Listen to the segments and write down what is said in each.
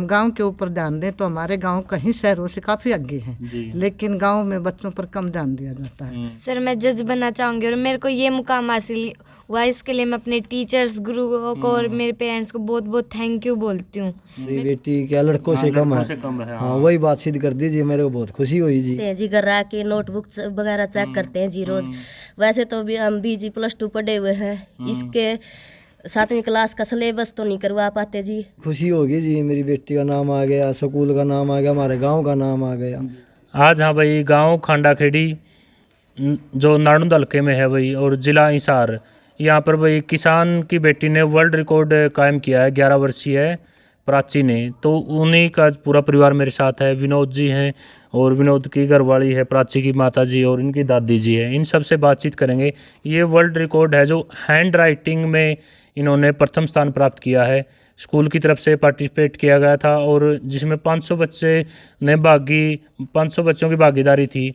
हम गांव के ऊपर ध्यान दें तो हमारे गांव कहीं शहरों से काफ़ी आगे हैं, लेकिन गांव में बच्चों पर कम ध्यान दिया जाता है। सर मैं जज बनना चाहूँगी और मेरे को ये मुकाम हासिल हुआ, इसके लिए मैं अपने टीचर्स, गुरुओं को और मेरे पेरेंट्स को बहुत बहुत थैंक यू बोलती हूँ। मेरी बेटी क्या लड़कों से कम है। हाँ वही बात सिद्ध कर दीजिए, मेरे को बहुत खुशी हुई जी। घर आके नोटबुक वगैरह चेक करते हैं जी रोज। वैसे तो भी हम भी जी +2 पढ़े हुए हैं, इसके 7वीं क्लास का सिलेबस तो नहीं करवा पाते जी। खुशी होगी जी, मेरी बेटी का नाम आ गया, स्कूल का नाम आ गया, हमारे गांव का नाम आ गया आज। हाँ भाई, गांव खांडाखेड़ी जो नारनौंद हल्के में है भाई और ज़िला हिसार, यहाँ पर भाई किसान की बेटी ने वर्ल्ड रिकॉर्ड कायम किया है। 11 वर्षीय है प्राची ने, तो उन्हीं का पूरा परिवार मेरे साथ है। विनोद जी हैं और विनोद की घरवाली है, प्राची की माता जी और इनकी दादी जी है। इन सब से बातचीत करेंगे। ये वर्ल्ड रिकॉर्ड है जो हैंड राइटिंग में इन्होंने प्रथम स्थान प्राप्त किया है। स्कूल की तरफ से पार्टिसिपेट किया गया था और जिसमें 500 बच्चों की भागीदारी थी।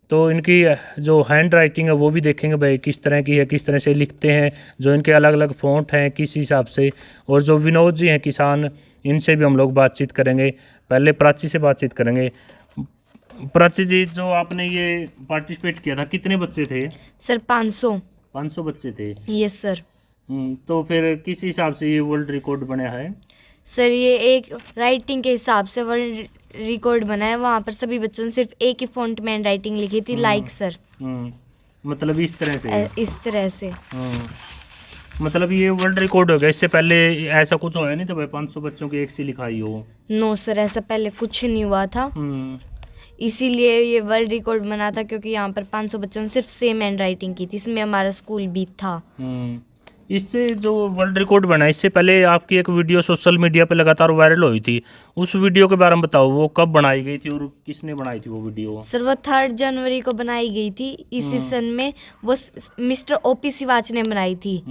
तो इनकी जो हैंड राइटिंग है वो भी देखेंगे भाई किस तरह की है, किस तरह से लिखते हैं, जो इनके अलग अलग फ़ॉन्ट हैं किस हिसाब से। और जो विनोद जी हैं किसान, इनसे भी हम लोग बातचीत करेंगे। पहले प्राची से बातचीत करेंगे। प्राची जी, जो आपने ये पार्टिसिपेट किया था, कितने बच्चे थे? सर 500 बच्चे थे। Yes sir. तो फिर किस हिसाब से ये वर्ल्ड रिकॉर्ड बना है? सर ये एक राइटिंग के हिसाब से वर्ल्ड रिकॉर्ड बना है। वहाँ पर सभी बच्चों ने सिर्फ एक ही फॉन्ट में हैंड राइटिंग लिखी थी, लाइक सर। मतलब इस तरह से मतलब ये वर्ल्ड रिकॉर्ड हो गया। इससे पहले ऐसा कुछ होया नहीं था भाई 500 बच्चों की एक सी लिखाई हो? नो सर, ऐसा पहले कुछ नहीं हुआ था। इसीलिए ये वर्ल्ड रिकॉर्ड बना था क्योंकि यहाँ पर 500 बच्चों ने सिर्फ सेम हैंड राइटिंग की थी। इसमें हमारा स्कूल भी था। इससे जो वर्ल्ड रिकॉर्ड बना, इससे पहले आपकी एक वीडियो सोशल मीडिया पे लगातार वायरल हुई थी। उस वीडियो के बारे में बताओ, वो कब बनाई गई थी और किसने बनाई थी वो वीडियो? सर वो 3 जनवरी को बनाई गई थी इसी सन में। वो मिस्टर OP सिवाच ने बनाई थी,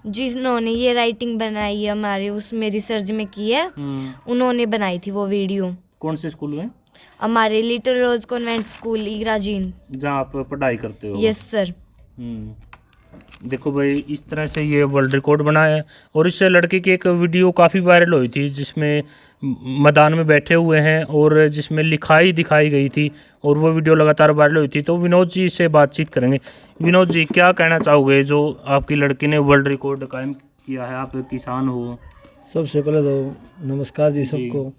जिन्होंने ये राइटिंग बनाई है हमारे उसमें रिसर्च में की है। उन्होंने बनाई थी वो वीडियो। कौन से स्कूल में? हमारे लिटिल रोज कॉन्वेंट स्कूल इगराजीन, जहाँ आप पढ़ाई करते हो। Yes sir. देखो भाई, इस तरह से ये वर्ल्ड रिकॉर्ड बना है। और इस लड़के की एक वीडियो काफ़ी वायरल हुई थी जिसमें मैदान में बैठे हुए हैं और जिसमें लिखाई दिखाई गई थी और वो वीडियो लगातार वायरल हुई थी। तो विनोद जी से बातचीत करेंगे। विनोद जी, क्या कहना चाहोगे जो आपकी लड़की ने वर्ल्ड रिकॉर्ड कायम किया है? आप किसान हो। सबसे पहले तो नमस्कार जी सबको।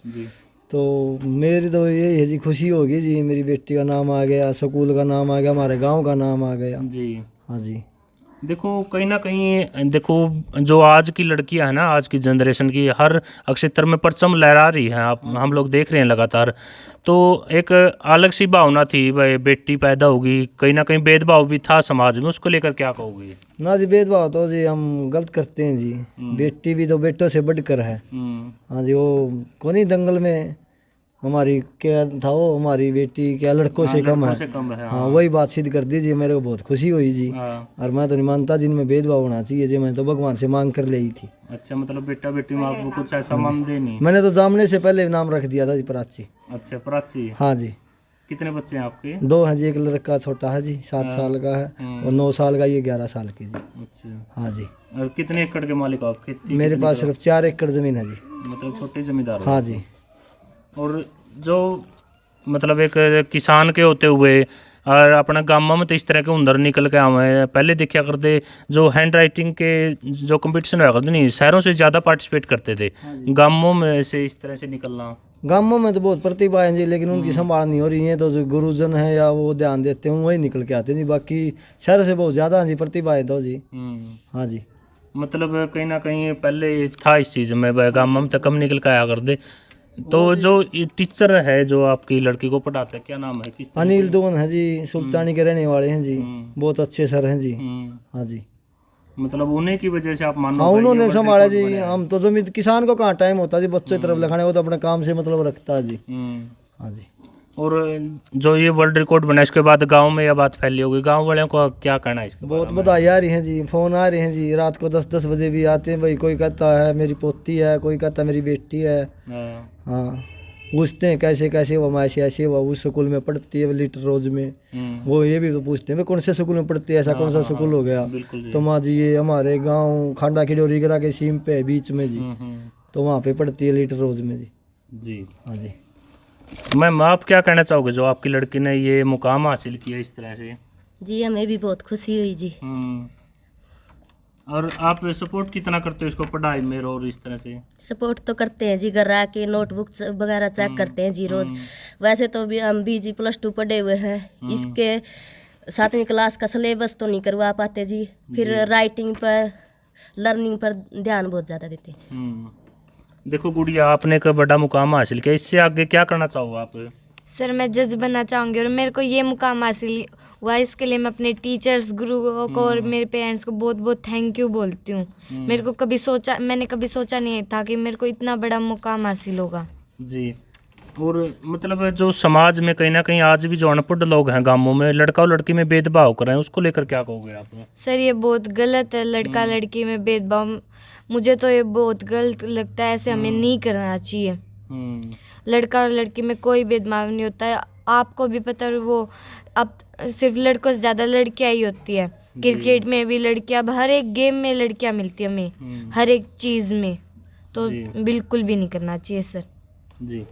तो मेरी तो यही है जी, खुशी होगी जी, मेरी बेटी का नाम आ गया, स्कूल का नाम आ गया, हमारे गांव का नाम आ गया जी। हाँ जी। देखो कहीं ना कहीं, देखो जो आज की लड़कियां हैं ना, आज की जनरेशन की, हर क्षेत्र में परचम लहरा रही हैं। आप हम लोग देख रहे हैं लगातार। तो एक अलग सी भावना थी भाई, बेटी पैदा होगी, कहीं ना कहीं भेदभाव भी था समाज में। उसको लेकर क्या कहोगे? ना जी, भेदभाव तो जी हम गलत करते हैं जी। बेटी भी तो बेटों से बढ़कर है। हाँ जी, वो कौन ही दंगल में हमारी क्या था, वो हमारी बेटी क्या लड़कों से कम है। हाँ वही बात सिद्ध कर दीजिए, मेरे को बहुत खुशी हुई जी। और मैं तो नहीं मानता जिनमें भेदभाव होना चाहिए जी। मैं तो भगवान से मांग कर ली थी। अच्छा, मतलब बेटा बेटी में आपको कुछ ऐसा मानते नहीं? मैंने तो जामने से पहले नाम रख दिया था जी, प्राची। अच्छा, प्राची। हाँ जी। कितने बच्चे हैं आपके? 2 हैं जी। एक लड़का छोटा है जी, 7 साल का है, और 9 साल का, ये 11 साल की जी। अच्छा। हाँ जी। और कितने एकड़ के मालिक आप? खेती? मेरे पास सिर्फ 4 एकड़ जमीन है जी। मतलब छोटे जमींदार? हाँ जी। और जो मतलब एक किसान के होते हुए और अपना गाँव में तो इस तरह के हुनर निकल के आवे। पहले देखा करते जो हैंड राइटिंग के जो कंपटीशन हुआ करते, नहीं शहरों से ज़्यादा पार्टिसिपेट करते थे। गाँवों में से इस तरह से निकलना, गाँवों में तो बहुत प्रतिभा है जी, लेकिन उनकी संभाल नहीं हो रही है। तो जो गुरुजन है या वो ध्यान देते हैं वही निकल के आते हैं जी। बाकी शहर से बहुत ज़्यादा जी प्रतिभा है तो जी। हाँ जी। मतलब कहीं ना कहीं पहले था इस चीज़ में, गाँव में तो कम निकल के आया करते। तो जो टीचर है जो आपकी लड़की को पढ़ाते हैं, क्या नाम है? अनिल दोन है जी, सुल्तानी के रहने वाले हैं जी। बहुत अच्छे सर हैं जी। हाँ जी। मतलब उन्हीं की वजह से आप मानो? हाँ, उन्होंने संभाला जी। हम तो जमीन किसान को कहाँ टाइम होता जी बच्चों की तरफ लिखाने, वो तो अपने काम से मतलब रखता है जी। हाँ जी। और जो ये वर्ल्ड रिकॉर्ड बना, इसके बाद गांव में यह बात फैली होगी, गांव वालों को क्या कहना है इसके? बहुत बधाई आ रही हैं जी, फ़ोन आ रहे हैं जी। रात को 10-10 बजे भी आते हैं भाई। कोई कहता है मेरी पोती है, कोई कहता है मेरी बेटी है। हाँ, पूछते हैं कैसे कैसे वो, ऐसे वो उस स्कूल में पढ़ती है लिटिल रोज में। वो ये भी तो पूछते हैं कौन से स्कूल में पढ़ती है, ऐसा कौन सा स्कूल हो गया। तो माँ जी ये हमारे गाँव खांडाखेड़ी और इगरा के सीम पे है, बीच में जी। तो वहाँ पे पढ़ती है लिटिल रोज में जी। जी। हाँ जी। मैम आप क्या कहना चाहोगे जो आपकी लड़की ने ये मुकाम हासिल किया इस तरह से? जी हमें भी बहुत खुशी हुई जी। और आप सपोर्ट कितना करते हो इसको पढ़ाई में और इस तरह से? सपोर्ट तो करते हैं जी, घर आके नोटबुक वगैरह चेक करते हैं जी रोज। वैसे तो भी हम BG +2 पढ़े हुए हैं, इसके 7वीं क्लास का सिलेबस तो नहीं करवा पाते जी। फिर राइटिंग पर, लर्निंग पर ध्यान बहुत ज़्यादा देते हैं। देखो गुड़िया, आपने एक बड़ा मुकाम हासिल किया, इससे आगे क्या करना चाहो आप? सर मैं जज बनना चाहूँगी और मेरे को ये मुकाम हासिल हुआ, इसके लिए मैं अपने टीचर्स, गुरुओं को और मेरे पेरेंट्स को बहुत बहुत थैंक यू बोलती हूँ। मैंने कभी सोचा नहीं था कि मेरे को इतना बड़ा मुकाम हासिल होगा। जी। और मतलब जो समाज में कहीं ना कहीं आज भी जो अनपढ़ लोग हैं गांवों में, लड़का और लड़की में भेदभाव कर रहे हैं, उसको लेकर क्या कहोगे आप? सर ये बहुत गलत है, लड़का लड़की में भेदभाव। मुझे तो ये बहुत गलत लगता है, ऐसे हमें नहीं करना चाहिए। लड़का और लड़की में कोई भेदभाव नहीं होता है, आपको भी पता है। वो अब सिर्फ लड़कों से ज़्यादा लड़कियाँ ही होती है। क्रिकेट में भी लड़कियाँ, अब हर एक गेम में लड़कियाँ मिलती है हमें, हर एक चीज़ में। तो बिल्कुल भी नहीं करना चाहिए सर। जी।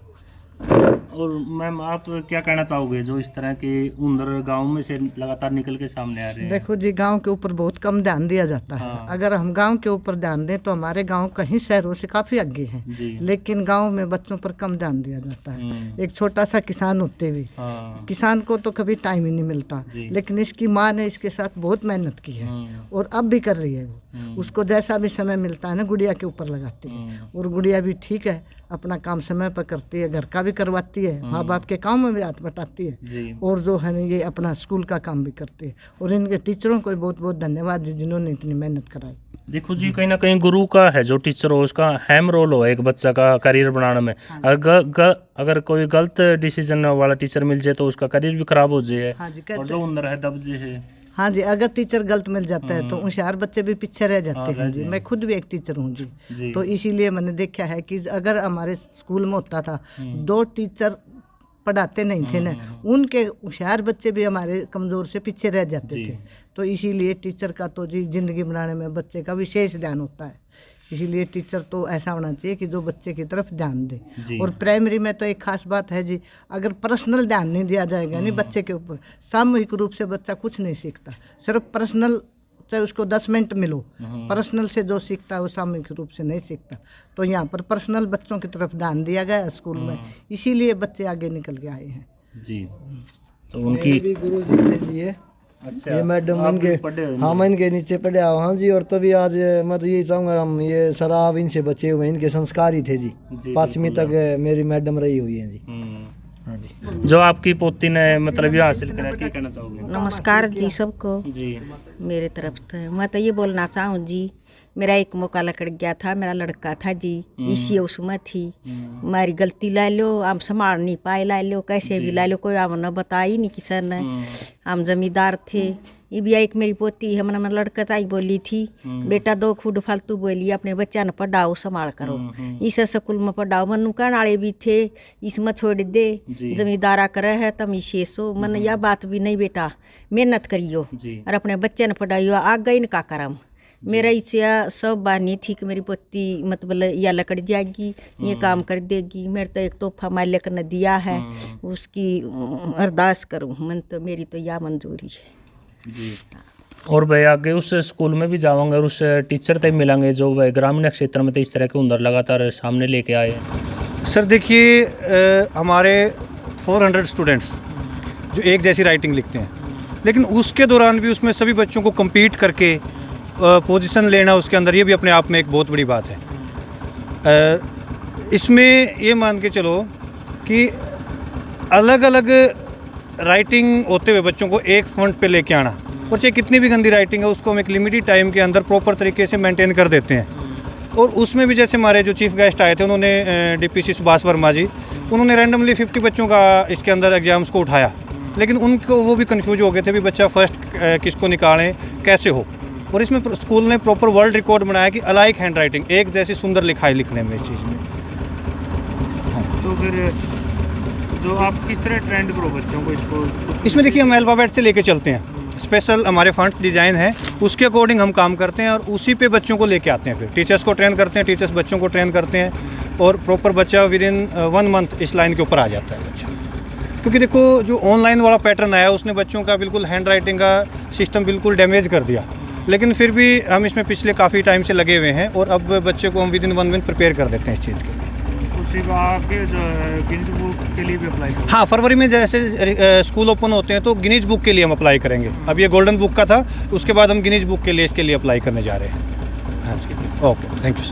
और मैम आप क्या कहना चाहोगे जो इस तरह के हुनर गांव में से लगातार निकल के सामने आ रहे हैं? देखो जी, गांव के ऊपर बहुत कम ध्यान दिया जाता है। अगर हम गांव के ऊपर ध्यान दें तो हमारे गांव कहीं शहरों से काफ़ी आगे हैं, लेकिन गांव में बच्चों पर कम ध्यान दिया जाता है। एक छोटा सा किसान होते हुए किसान को तो कभी टाइम ही नहीं मिलता, लेकिन इसकी माँ ने इसके साथ बहुत मेहनत की है और अब भी कर रही है। वो उसको जैसा भी समय मिलता है ना, गुड़िया के ऊपर लगाती है और गुड़िया भी ठीक है, अपना काम समय पर करती है, घर का भी करवाती है, माँ बाप के काम में भी हाथ बटाती है और जो है ये अपना स्कूल का काम भी करती है। और इनके टीचरों को बहुत बहुत धन्यवाद जिन्होंने इतनी मेहनत कराई। देखो जी, कहीं ना कहीं गुरु का है जो टीचर हो, उसका अहम रोल हो एक बच्चा का करियर बनाने में। अगर कोई गलत डिसीजन वाला टीचर मिल जाए तो उसका करियर भी खराब हो जाए। और जो हुनर है दब जाए है। हाँ जी, अगर टीचर गलत मिल जाता है तो होशियार बच्चे भी पीछे रह जाते हैं जी। मैं खुद भी एक टीचर हूँ जी, तो इसीलिए मैंने देखा है कि अगर हमारे स्कूल में होता था 2 टीचर पढ़ाते नहीं थे ना, उनके होशियार बच्चे भी हमारे कमज़ोर से पीछे रह जाते थे। तो इसीलिए टीचर का तो जी ज़िंदगी बनाने में बच्चे का विशेष ध्यान होता है। इसीलिए टीचर तो ऐसा होना चाहिए कि जो बच्चे की तरफ ध्यान दे। और प्राइमरी में तो एक खास बात है जी, अगर पर्सनल ध्यान नहीं दिया जाएगा नहीं बच्चे के ऊपर, सामूहिक रूप से बच्चा कुछ नहीं सीखता। सिर्फ पर्सनल, चाहे उसको 10 मिनट मिलो, पर्सनल से जो सीखता है वो सामूहिक रूप से नहीं सीखता। तो यहाँ पर पर्सनल बच्चों की तरफ ध्यान दिया गया है स्कूल में, इसीलिए बच्चे आगे निकल के आए हैं जी। तो उनकी गुरु जी थे जी। अच्छा, ये मैडम इनके, हाँ मैं इनके नीचे पढ़े आओ। हाँ जी। और तभी आज मैं तो यही चाहूँगा, हम ये शराब इनसे बचे हुए, इनके संस्कार ही थे जी। 5वीं तक मेरी मैडम रही हुई है जी। हाँ जी। जो आपकी पोती ने मतलब ये हासिल करा, क्या कहना चाहोगे? नमस्कार जी सबको जी। मेरे तरफ से मैं तो ये बोलना चाहूँ जी, मेरा एक मौका लकड़ गया था, मेरा लड़का था जी, इसी उसमें थी। हमारी गलती ला लो, हम संभाल नहीं पाए, ला लो कैसे भी ला लो, कोई हम न बताई नहीं किसी ने। हम जमींदार थे। ये भी एक मेरी पोती है, मैंने लड़का ताई बोली थी, बेटा 2 खुद फालतू बोली, अपने बच्चा ने पढ़ाओ, संभाल करो, इस स्कूल में पढ़ाओ। मनु कहने वाले भी थे, इसमें छोड़ दे, जमींदारा करे है तम इसे सो। मैंने यह बात भी नहीं, बेटा मेहनत करियो और अपने बच्चे ने पढ़ाइयो, आगे इनका करम। मेरा इच्छा सब बानी थी कि मेरी पोती मतलब या लकड़ जाएगी, ये काम कर देगी। मेरे तो एक तोहफा मालिक ने दिया है, उसकी अरदास करूँ मन, तो मेरी तो यह मंजूरी है जी। और भाई आगे उस स्कूल में भी जाऊँगे और उस टीचर तक मिलेंगे जो भाई ग्रामीण क्षेत्र में तो इस तरह के हुनर लगातार सामने लेके आए हैं। सर देखिए, हमारे 400 स्टूडेंट्स जो एक जैसी राइटिंग लिखते हैं, लेकिन उसके दौरान भी उसमें सभी बच्चों को compete करके पोजीशन लेना उसके अंदर, ये भी अपने आप में एक बहुत बड़ी बात है। इसमें ये मान के चलो कि अलग अलग राइटिंग होते हुए बच्चों को एक फ्रंट पे लेके आना, और चाहे कितनी भी गंदी राइटिंग है उसको हम एक लिमिटेड टाइम के अंदर प्रॉपर तरीके से मेंटेन कर देते हैं। और उसमें भी जैसे हमारे जो चीफ गेस्ट आए थे, उन्होंने DPC सुभाष वर्मा जी, उन्होंने रैंडमली 50 बच्चों का इसके अंदर एग्जाम्स को उठाया, लेकिन उनको वो भी कन्फ्यूज हो गए थे भी बच्चा फर्स्ट किसको निकालें, कैसे हो। और इसमें स्कूल ने प्रॉपर वर्ल्ड रिकॉर्ड बनाया कि अलाइक हैंड राइटिंग, एक जैसी सुंदर लिखाई लिखने में, इस चीज़ में। तो फिर जो आप किस तरह ट्रेंड करो बच्चों को इसको? इसमें देखिए, हम अल्फ़ाबेट से लेके चलते हैं, स्पेशल हमारे फंड्स डिज़ाइन है, उसके अकॉर्डिंग हम काम करते हैं और उसी पे बच्चों को लेके आते हैं। फिर टीचर्स को ट्रेन करते हैं, टीचर्स बच्चों को ट्रेन करते हैं। और प्रॉपर बच्चा विद इन 1 मंथ इस लाइन के ऊपर आ जाता है बच्चा। क्योंकि देखो जो ऑनलाइन वाला पैटर्न आया उसने बच्चों का बिल्कुल हैंड राइटिंग का सिस्टम बिल्कुल डैमेज कर दिया, लेकिन फिर भी हम इसमें पिछले काफ़ी टाइम से लगे हुए हैं और अब बच्चे को हम विद इन 1 मंथ प्रिपेयर कर देते हैं इस चीज़ के लिए। आगे जो गिनीज बुक के लिए भी अप्लाई करो? हाँ, फरवरी में जैसे स्कूल ओपन होते हैं तो गिनीज बुक के लिए हम अप्लाई करेंगे। अब ये गोल्डन बुक का था, उसके बाद हम गिनीज बुक के लिए इसके लिए अप्लाई करने जा रहे हैं। हाँ जी, ओके, थैंक यू।